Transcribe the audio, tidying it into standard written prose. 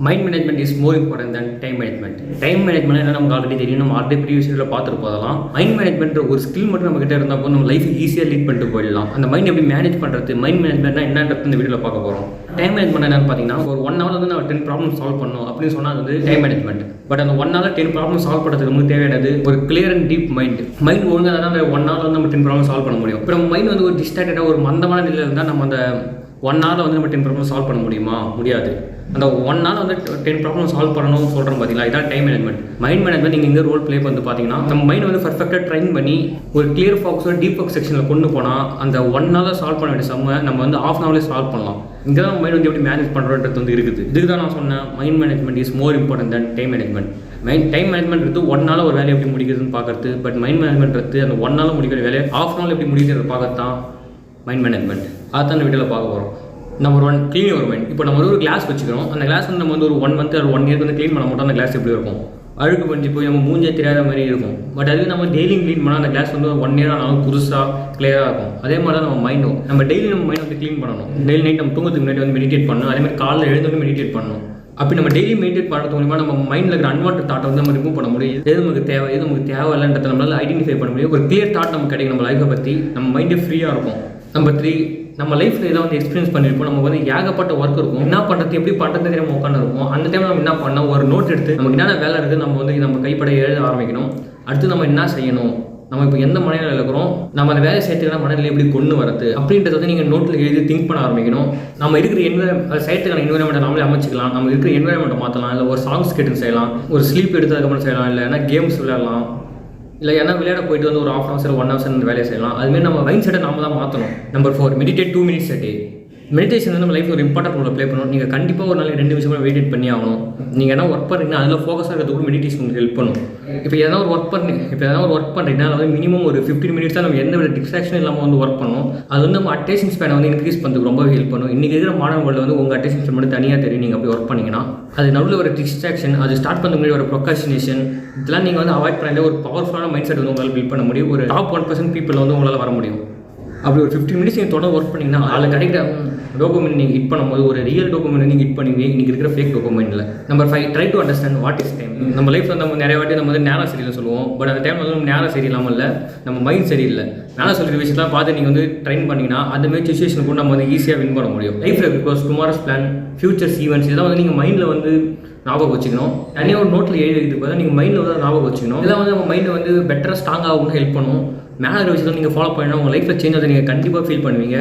Mind management is more important than time management. Time management என்ன நமக்கு already தெரியும், நம்ம ஆல்ரெடி ப்ரீவியஸ் வீடியோவில் பார்த்துட்டு போதலாம். மைண்ட் மேனேஜ்மெண்ட் ஒரு ஸ்கில் மட்டும் நம்ம கிட்ட இருந்தால் போது நம்ம லைஃப் ஈஸியாக லீட் பண்ணிட்டு போயிடலாம். அந்த மைண்ட் எப்படி மேனேஜ் பண்ணுறது, மைண்ட் மேனேஜ்மெண்ட்னா என்னன்றது இந்த வீடியோவில் பார்க்க போகிறோம். டைம் மேனேஜ்மெண்ட் என்னன்னு பார்த்தீங்கன்னா, ஒரு 1 hour வந்து நம்ம 10 ப்ராப்ளம் சால்வ் பண்ணணும் அப்படின்னு சொன்னால் அது டைம் மேனேஜ்மெண்ட். பட் அந்த 1 hour 10 ப்ராப்ளம் சால்வ் பண்ணுறதுக்கு நமக்கு தேவையானது ஒரு clear and deep mind. Mind ஒழுங்காக தான் அந்த 1 hour வந்து நம்ம 10 ப்ராப்ளம் சால்வ் பண்ண முடியும். இப்போ நம்ம மைண்ட் வந்து ஒரு டிஸ்ட்ராக்டடாக ஒரு மந்தமான நிலையில் இருந்தால் நம்ம அந்த 1 hour வந்து நம்ம 10 ப்ராப்ளம் சால்வ் பண்ண முடியுமா? முடியாது. அந்த 1 hour வந்து 10 ப்ராப்ளம் சால்வ் பண்ணணும்னு சொல்கிறோம் பார்த்தீங்களா, இதான் டைம் மேனேஜ்மெண்ட். மைண்ட் மேனேஜ்மெண்ட் நீங்கள் இந்த ரோல் ப்ளே வந்து பார்த்தீங்கன்னா, நம்ம மைண்ட் வந்து பர்ஃபெக்டாக ட்ரைன் பண்ணி ஒரு கிளியர் ஃபோக்கஸோட டீப் ஃபோக்கஸ் செக்ஷனில் கொண்டு போனால் அந்த 1 hour சால்வ் பண்ண வேண்டிய சம்மை நம்ம வந்து ½ hour சால்வ் பண்ணலாம். இங்கே தான் மைண்ட் வந்து எப்படி மேனேஜ் பண்ணுறன்றது வந்து இருக்குது. இதுக்கு தான் நான் சொன்னேன், mind management is more important than time management. Time management எடுத்து 1 hour ஒரு வேலையை எப்படி முடிக்கிறதுன்னு பார்க்கறது. பட் மைண்ட் மேனேஜ்மெண்ட் எடுத்து அந்த 1 hour முடிக்கிற வேலையை ½ hour எப்படி முடிக்கிறத பார்க்கறது தான் மைண்ட் மேனேஜ்மெண்ட். அதுதான் இந்த வீடியோவில் பார்க்க போகிறோம். Number 1, clean your mind. இப்போ நம்ம ஒரு கிளாஸ் வச்சுக்கிறோம். அந்த கிளாஸ் வந்து நம்ம வந்து ஒரு 1 month or 1 year வந்து க்ளீன் பண்ண மாட்டோம். அந்த கிளாஸ் எப்படி இருக்கும், அழுக்கு பண்ணி போய் நம்ம மூஞ்சே தெரியாத மாதிரி இருக்கும். பட் அது நம்ம டெய்லி க்ளீன் பண்ணால் அந்த கிளாஸ் வந்து 1 year ஆனாலும் புதுசாக கிளியராக இருக்கும். அதே மாதிரி தான் நம்ம மைண்டும், நம்ம டெய்லி நம்ம மைண்ட் வந்து க்ளீன் பண்ணணும். டெய்லி நைட் நம்ம தூங்கத்துக்கு முன்னாடி வந்து மெடிடேட் பண்ணணும். அதே மாதிரி காலையில் எழுந்து மெடிடேட் பண்ணணும். அப்படி நம்ம டெய்லி மெடிடேட் பண்ணுறது மூலிமா நம்ம மைண்டில் இருக்கிற அன்வான்ட் தாட்டை வந்து நம்ம ரிமூவ் பண்ண முடியும். எது நமக்கு தேவை, எது நமக்கு தேவையில்லைன்றதை நம்மளால் ஐடென்டிஃபை பண்ண முடியும். ஒரு கிளியர் தாட் நமக்கு கிடைக்கும். நம்ம லைஃப்பை பற்றி நம்ம மைண்டே ஃப்ரீயாக இருக்கும். நம்பர் 3, நம்ம லைஃப்பில் ஏதாவது வந்து எக்ஸ்பீரியன்ஸ் பண்ணியிருப்போம். நமக்கு வந்து ஏகப்பட்ட ஒர்க் இருக்கும். என்ன பண்ணுறது, எப்படி பண்ணுறது தெரியாமல் உட்காந்து இருக்கும். அந்த டைம் நம்ம என்ன பண்ணோம், ஒரு நோட் எடுத்து நமக்கு என்னென்ன வேலை இருக்குது நம்ம வந்து நம்ம கைப்பட எழுத ஆரம்பிக்கணும். அடுத்து நம்ம என்ன செய்யணும், நம்ம இப்போ எந்த மனநிலையில் இருக்கிறோம், நம்ம அந்த வேலை செய்யறதுக்கான மனநிலை எப்படி கொண்டு வரது அப்படின்றத வந்து நீங்கள் நோட்டில் எழுதி திங்க் பண்ண ஆரம்பிக்கணும். நம்ம இருக்கிற அதை செய்யறதுக்கான என்வரன்மெண்ட்டை நம்மளே அமைச்சிக்கலாம். நம்ம இருக்கிற என்வரன்மெண்ட்டை மாற்றலாம். இல்லை ஒரு சாங்ஸ் கேட்டு செய்யலாம், ஒரு ஸ்லீப் எடுத்து அதுக்கப்புறம் செய்யலாம், இல்லை ஏன்னா கேம்ஸ் விளையாடலாம், இல்லை ஏன்னா விளையாட போயிட்டு வந்து ஒரு ½ hour 1 hour இந்த வேலையை செய்யலாம். அதுமாரி நம்ம மைண்ட் செட்டை நம்ம தான் மாற்றணும். Number 4, meditate 2 minutes a day. Meditation வந்து நம்ம லைஃப் ஒரு இம்பார்ட்டன்ட் ரோல் ப்ளே பண்ணணும். நீங்கள் கண்டிப்பாக ஒரு நாளைக்கு 2 நிமிஷம் மெடிடேட் பண்ணி ஆகணும். நீங்கள் என்ன ஒர்க் பண்ணுறீங்கன்னா அதில் ஃபோக்கஸாக இருக்கிறது கூட மெடிடேஷன் உங்களுக்கு ஹெல்ப் பண்ணும். இப்போ எதனா ஒரு ஒர்க் பண்ணுறீங்கன்னா அது வந்து மினிமம் ஒரு 15 minutes தான் நம்ம எந்த ஒரு டிஸ்ட்ராக்ஷன் இல்லாமல் வந்து ஒர்க் பண்ணணும். அது வந்து நம்ம அட்டென்ஷன் ஸ்பேனை வந்து இன்க்ரீஸ் பண்ணுறதுக்கு ரொம்ப ஹெல்ப் பண்ணும். இன்றைக்கி இருக்கிற மாணவர்கள் வந்து உங்கள் அட்டென்ஷன் ஸ்பேன் மட்டும் தனியாக தெரியும். நீங்கள் அப்படி ஒர்க் பண்ணிங்கன்னா அது நடுவில் ஒரு டிஸ்ட்ராக்ஷன், அது ஸ்டார்ட் பண்ண முன்னாடி ஒரு ப்ரொகாஸ்டினேஷன், இதெல்லாம் நீங்கள் வந்து அவாய்ட் பண்ணாலே ஒரு பவர்ஃபுல்லான மைண்ட் செட் வந்து உங்களால் பில்ட் பண்ண முடியும். ஒரு டாப் 1% பீப்புள் வந்து உங்களால் வர முடியும். அப்படி ஒரு 15 minutes நீங்கள் தொடர்ந்து ஒர்க் பண்ணிங்கன்னா அதில் கிடைக்கிற டோபமைன் நீங்கள் ஹிட் பண்ணும்போது ஒரு ரியல் டோபமைன் நீங்கள் ஹிட் பண்ணுவீங்க. இன்றைக்கி இருக்கிற ஃபேக் டோபமைனில். Number 5, try to understand what is time. நம்ம லைஃப்பில் நம்ம நிறைய வாட்டி நம்ம வந்து நேரம் சரியில்லை சொல்லுவோம். பட் அந்த டைம் வந்து நம்ம நேரம் சரியில்லாமல் இல்லை, நம்ம மைண்ட் சரியில்லை. நேரம் சொல்கிற விஷயத்தெலாம் பார்த்து நீங்கள் வந்து ட்ரைன் பண்ணிங்கன்னா அதுமாரி சுச்சுவேஷன் கூட நம்ம வந்து ஈஸியாக வின் பண்ண முடியும். லைஃப்பில் because tomorrow's plan, futures events இதெல்லாம் வந்து நீங்கள் மைண்டில் வந்து ஞாபகம் வச்சுக்கணும். தனியாக ஒரு நோட்டில் எழுதிட்டு பார்த்தா நீங்கள் மைண்டில் வந்து ஞாபகம் வச்சுக்கணும். இதெல்லாம் வந்து நம்ம மைண்டை வந்து பெட்டராக ஸ்ட்ராங் ஆகணும்னு ஹெல்ப் பண்ணும். மேலே விஷயத்தில் நீங்கள் ஃபாலோ பண்ணால் உங்கள் லைஃப்பில் சேஞ்ச் ஆகுது நீங்கள் கண்டிப்பாக ஃபீல் பண்ணுவீங்க.